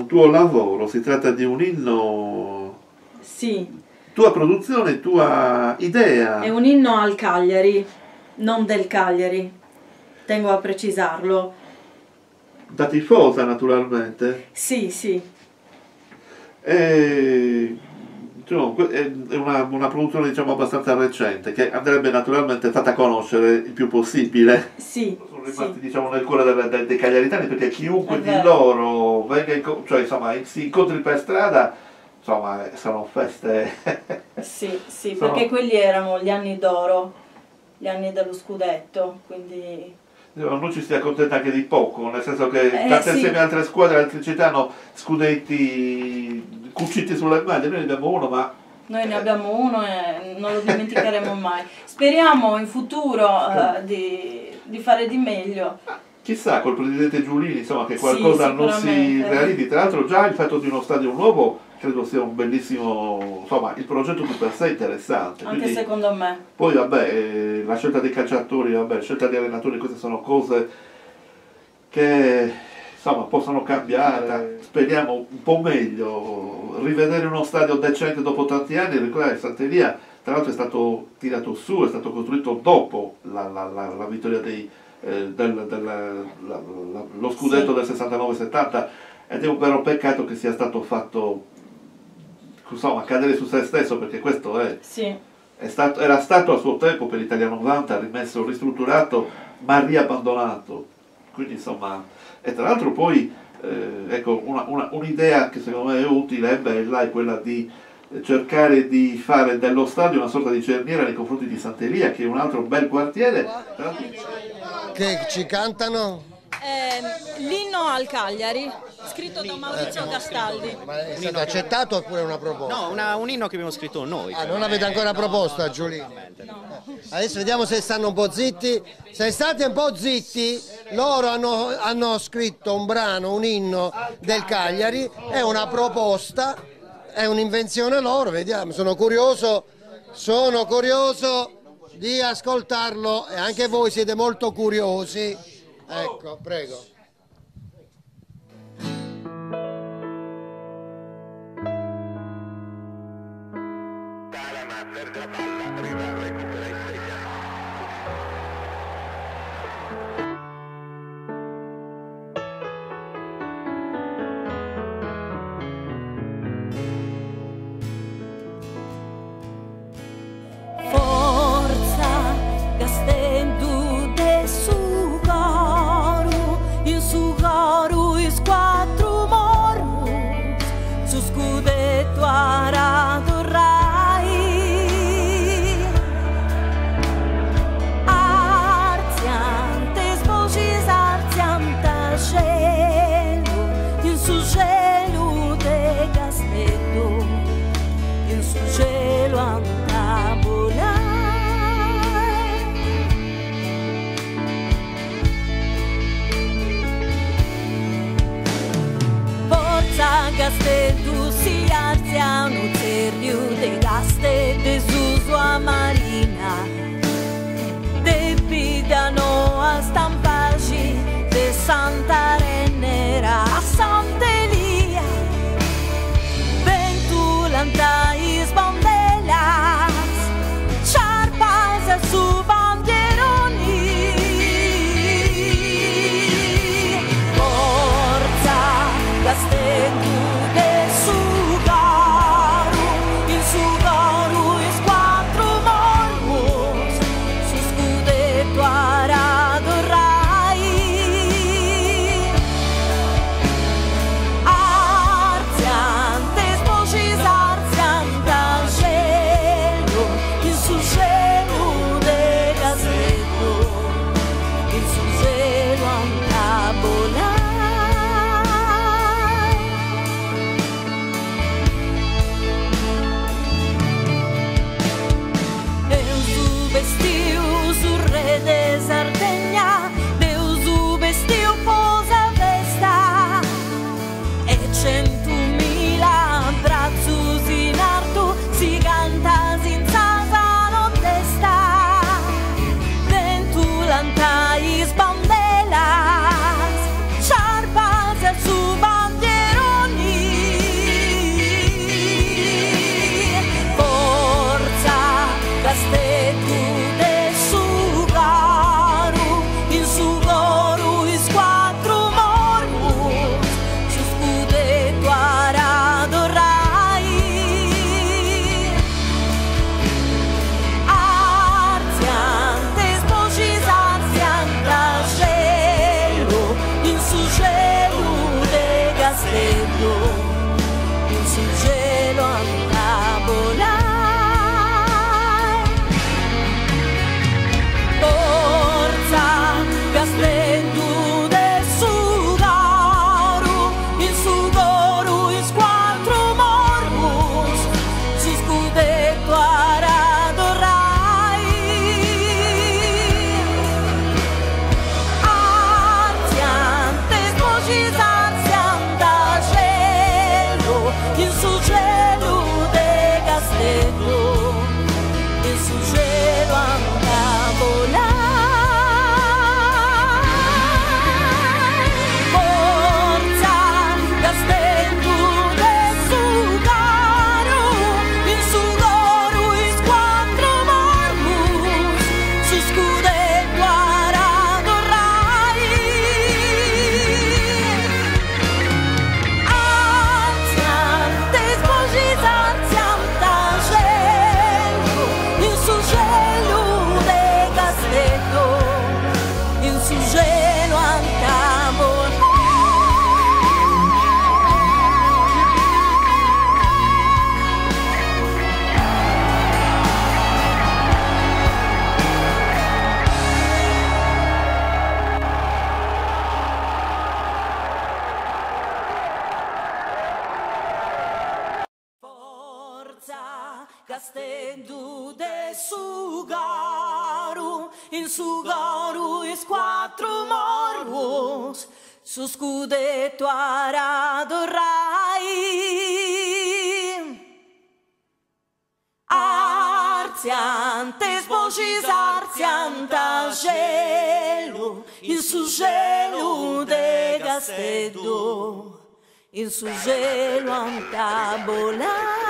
tuo lavoro, si tratta di un inno... Sì. Tua produzione, tua idea. È un inno al Cagliari, non del Cagliari, tengo a precisarlo. Da tifosa, naturalmente. Sì, sì. È una produzione, diciamo, abbastanza recente, che andrebbe naturalmente fatta conoscere il più possibile. Sì. Sono rimasti, sì. diciamo, nel cuore dei cagliaritani, perché chiunque di loro venga cioè, insomma, si incontri per strada, insomma, sono feste. Sì, sì, perché quelli erano gli anni d'oro, gli anni dello scudetto, quindi... Non ci si accontenta anche di poco, nel senso che tantissime sì. altre squadre, altre città hanno scudetti cuciti sulle maglie, noi ne abbiamo uno, ma... Noi ne abbiamo uno e non lo dimenticheremo mai. Speriamo in futuro di fare di meglio. Chissà, col presidente Giulini, insomma, che qualcosa non si realizzi. Tra l'altro già il fatto di uno stadio nuovo credo sia un bellissimo, insomma, il progetto di per sé è interessante. Anche quindi, secondo me. Poi vabbè, la scelta dei calciatori, vabbè, la scelta degli allenatori, queste sono cose che insomma possono cambiare. Speriamo un po' meglio, rivedere uno stadio decente dopo tanti anni. Ricordate, Santeria tra l'altro è stato tirato su, è stato costruito dopo la vittoria lo scudetto del 69-70, ed è un vero peccato che sia stato fatto, insomma, cadere su se stesso, perché questo era stato a suo tempo per l'Italia 90 rimesso, ristrutturato ma riabbandonato, quindi insomma, e tra l'altro poi ecco, un'idea che secondo me è utile, è bella, è quella di cercare di fare dello stadio una sorta di cerniera nei confronti di Santeria, che è un altro bel quartiere. Che ci cantano? L'inno al Cagliari, scritto da Maurizio Gastaldi. Ma è stato accettato oppure una proposta? No, un inno che abbiamo scritto noi. Non avete ancora proposta, Giulino? No. Adesso vediamo se stanno un po' zitti. Se state un po' zitti, loro hanno scritto un brano, un inno del Cagliari, è una proposta, è un'invenzione loro, vediamo, sono curioso di ascoltarlo, e anche voi siete molto curiosi. Ecco, prego. Gastedu si alza un cerrio de gaste de su sua marina, de pidano a stampaggi de Santa Renera a Sant'Elia, ventulanta is bandelas, charpas a su bandieroni, forza Gastedu. Castello, in su cielo a volare. Forza Castello del Sudaru, in su goru in squadro mormus, su scudetto arado rai. Arziante sposi sarzianta cielo, in su cielo de Castello, in su cielo anda volare. Forza Castello del Sudaru, in su goru in squadro mormus, su scudetto arado rai. Anziante sposi sarzianta cielo, in su cielo de Castello, in su cielo andavo. Forza Castello del Sudaru, in Sudaru in quattro morus, su scudetto arado rai. Arziante sposi sarzianta cielo, in su cielo de Castello, in su cielo anta volare.